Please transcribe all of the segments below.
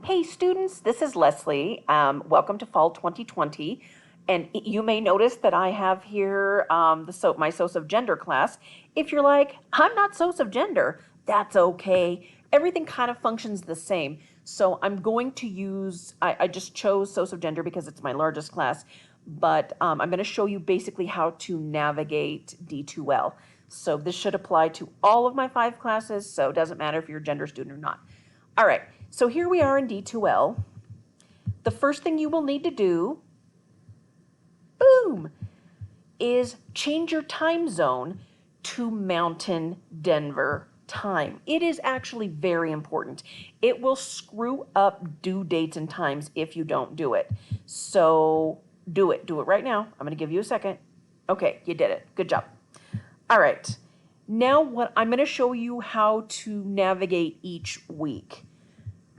Hey students, this is Leslie. Welcome to Fall 2020. And you may notice that I have here my SOS of Gender class. If you're like, I'm not SOS of Gender, that's okay. Everything kind of functions the same. So I'm going to use, I just chose SOS of Gender because it's my largest class, but I'm going to show you basically how to navigate D2L. So this should apply to all of my 5 classes, so it doesn't matter if you're a gender student or not. All right, so here we are in D2L. The first thing you will need to do, boom, is change your time zone to Mountain Denver time. It is actually very important. It will screw up due dates and times if you don't do it. So do it right now. I'm going to give you a second. Okay, you did it. Good job. All right. Now what I'm going to show you how to navigate each week.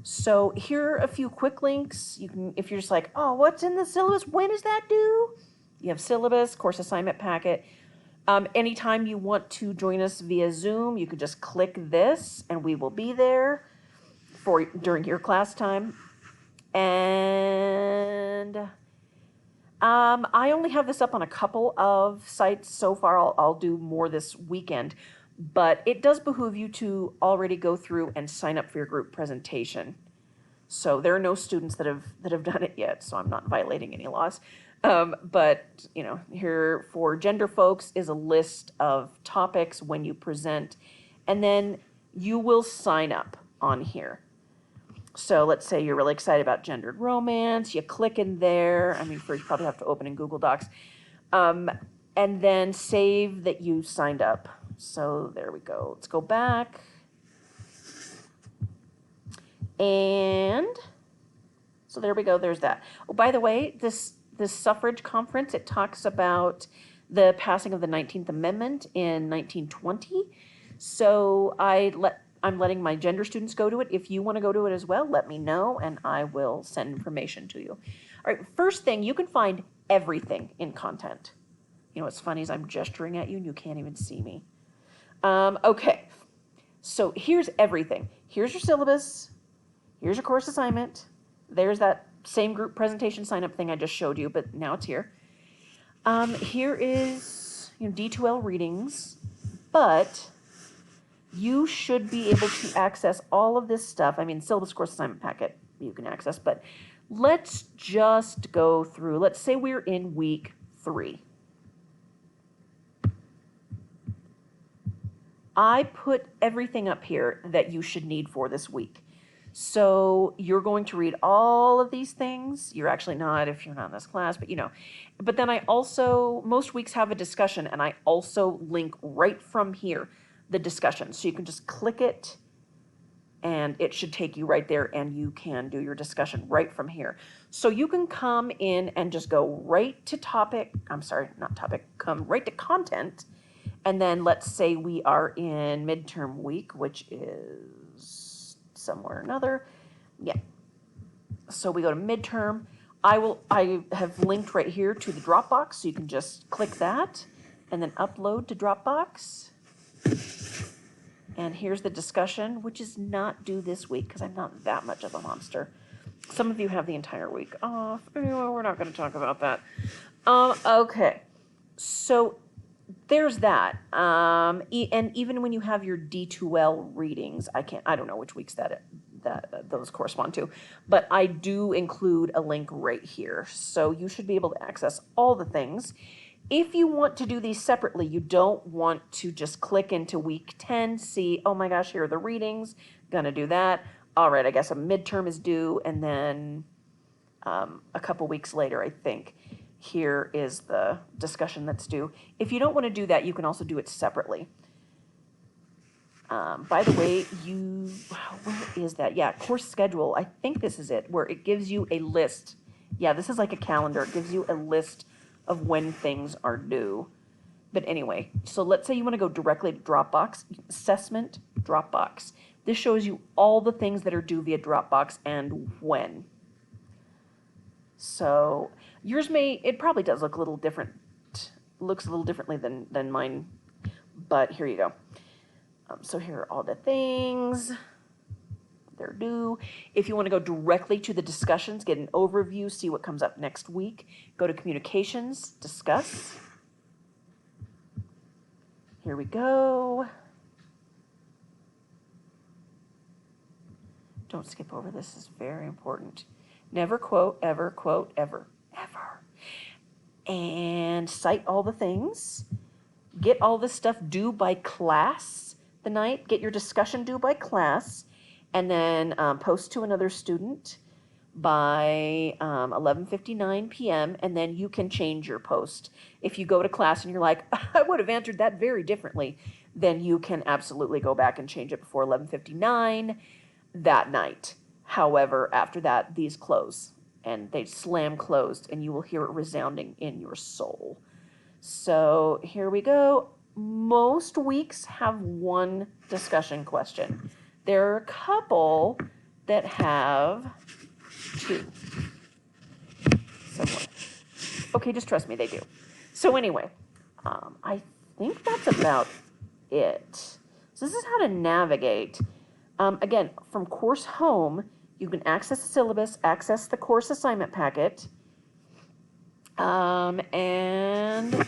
So here are a few quick links. You can, if you're just like, oh, what's in the syllabus? When is that due? You have syllabus, course assignment packet. Anytime you want to join us via Zoom, you can just click this and we will be there during your class time. And I only have this up on a couple of sites so far. I'll do more this weekend, but it does behoove you to already go through and sign up for your group presentation. So there are no students that have done it yet, so I'm not violating any laws. But you know, here for gender folks is a list of topics when you present, and then you will sign up on here. So let's say you're really excited about gendered romance, you click in there. I mean, first you probably have to open in Google Docs, and then save that you signed up. So there we go. Let's go back. And so there we go. There's that. Oh, by the way, this suffrage conference, it talks about the passing of the 19th Amendment in 1920. So I'm letting my gender students go to it. If you want to go to it as well, let me know and I will send information to you. All right, first thing, you can find everything in content. You know what's funny is I'm gesturing at you and you can't even see me. Okay, so here's everything. Here's your syllabus. Here's your course assignment. There's that same group presentation sign-up thing I just showed you, but now it's here. Here is D2L readings, but you should be able to access all of this stuff. I mean, syllabus course assignment packet you can access, but let's just go through. Let's say we're in week 3. I put everything up here that you should need for this week. So you're going to read all of these things. You're actually not if you're not in this class, but you know. But then I also, most weeks have a discussion, and I also link right from here the discussion. So you can just click it, and it should take you right there, and you can do your discussion right from here. So you can come in and just go right to topic, I'm sorry, not topic, come right to content, and then let's say we are in midterm week, which is somewhere or another. Yeah. So we go to midterm. I have linked right here to the Dropbox, so you can just click that and then upload to Dropbox. And here's the discussion, which is not due this week because I'm not that much of a monster. Some of you have the entire week off. Anyway, we're not going to talk about that. Okay. So there's that. And even when you have your D2L readings, I don't know which weeks those correspond to, but I do include a link right here. So you should be able to access all the things. If you want to do these separately, you don't want to just click into week 10, see, oh my gosh, here are the readings, gonna do that. All right, I guess a midterm is due, and then a couple weeks later, I think, here is the discussion that's due. If you don't want to do that, you can also do it separately. By the way, where is that? Yeah, course schedule. I think this is it, where it gives you a list. Yeah, this is like a calendar. It gives you a list of when things are due. But anyway, so let's say you want to go directly to Dropbox, assessment, Dropbox. This shows you all the things that are due via Dropbox and when. So yours it probably does look a little different, looks a little differently than mine, but here you go. So here are all the things. they're due. If you want to go directly to the discussions, get an overview, see what comes up next week, go to communications, discuss. Here we go. Don't skip over this, is very important. Never quote, ever quote, ever, ever. And cite all the things. Get all this stuff due by class the night. Get your discussion due by class. And then post to another student by 11:59 p.m. And then you can change your post. If you go to class and you're like, I would have answered that very differently, then you can absolutely go back and change it before 11:59 that night. However, after that, these close and they slam closed and you will hear it resounding in your soul. So here we go. Most weeks have one discussion question. There are a couple that have two. Somewhere. Okay, just trust me, they do. So anyway, I think that's about it. So this is how to navigate. Again, from course home, you can access the syllabus, access the course assignment packet, and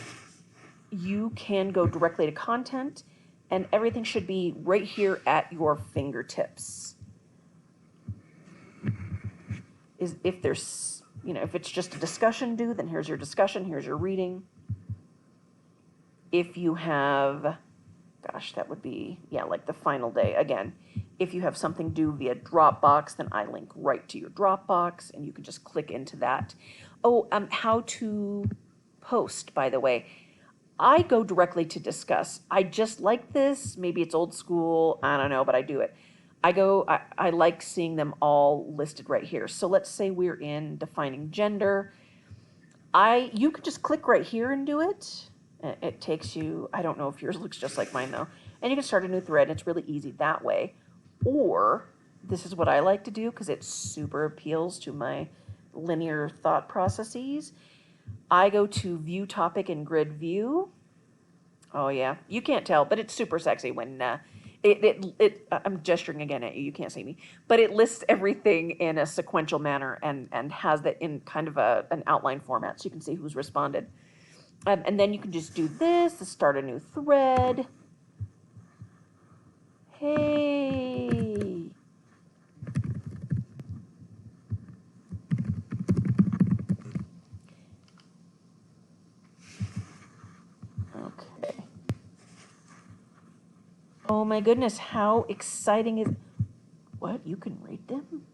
you can go directly to content, and everything should be right here at your fingertips. If there's, if it's just a discussion due, then here's your discussion, here's your reading. If you have, gosh, that would be, like the final day. Again, if you have something due via Dropbox, then I link right to your Dropbox, and you can just click into that. Oh, how to post, by the way. I go directly to discuss. I just like this. Maybe it's old school. I don't know, but I do it. I like seeing them all listed right here. So let's say we're in defining gender. You could just click right here and do it. It takes you, I don't know if yours looks just like mine though. And you can start a new thread. It's really easy that way. Or this is what I like to do because it super appeals to my linear thought processes. I go to view topic and grid view. Oh yeah, you can't tell, but it's super sexy when I'm gesturing again at you. You can't see me, but it lists everything in a sequential manner and has that in kind of an outline format, so you can see who's responded. And then you can just do this to start a new thread. Hey. Okay. Oh my goodness, how exciting is... What? You can rate them?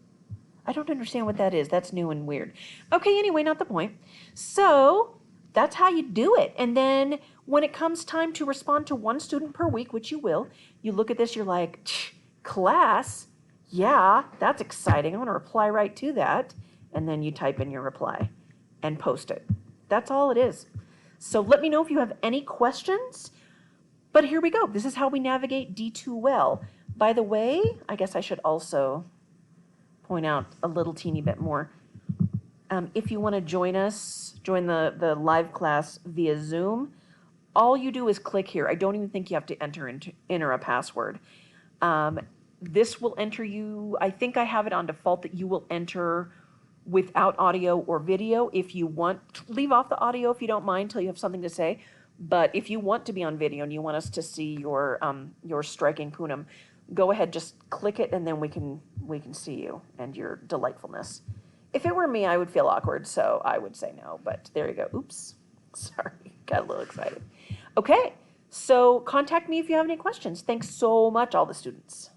I don't understand what that is. That's new and weird. Okay, anyway, not the point. So that's how you do it. And then when it comes time to respond to one student per week, which you will, you look at this, you're like, class, yeah, that's exciting. I'm going to reply right to that. And then you type in your reply and post it. That's all it is. So let me know if you have any questions. But here we go. This is how we navigate D2L. By the way, I guess I should also point out a little teeny bit more. If you want to join the live class via Zoom, all you do is click here. I don't even think you have to enter a password. This will enter you, I think I have it on default that you will enter without audio or video. If you want, leave off the audio if you don't mind till you have something to say. But if you want to be on video and you want us to see your striking Poonam, go ahead, just click it, and then we can see you and your delightfulness. If it were me, I would feel awkward, so I would say no. But there you go. Oops, sorry, got a little excited. Okay, so contact me if you have any questions. Thanks so much, all the students.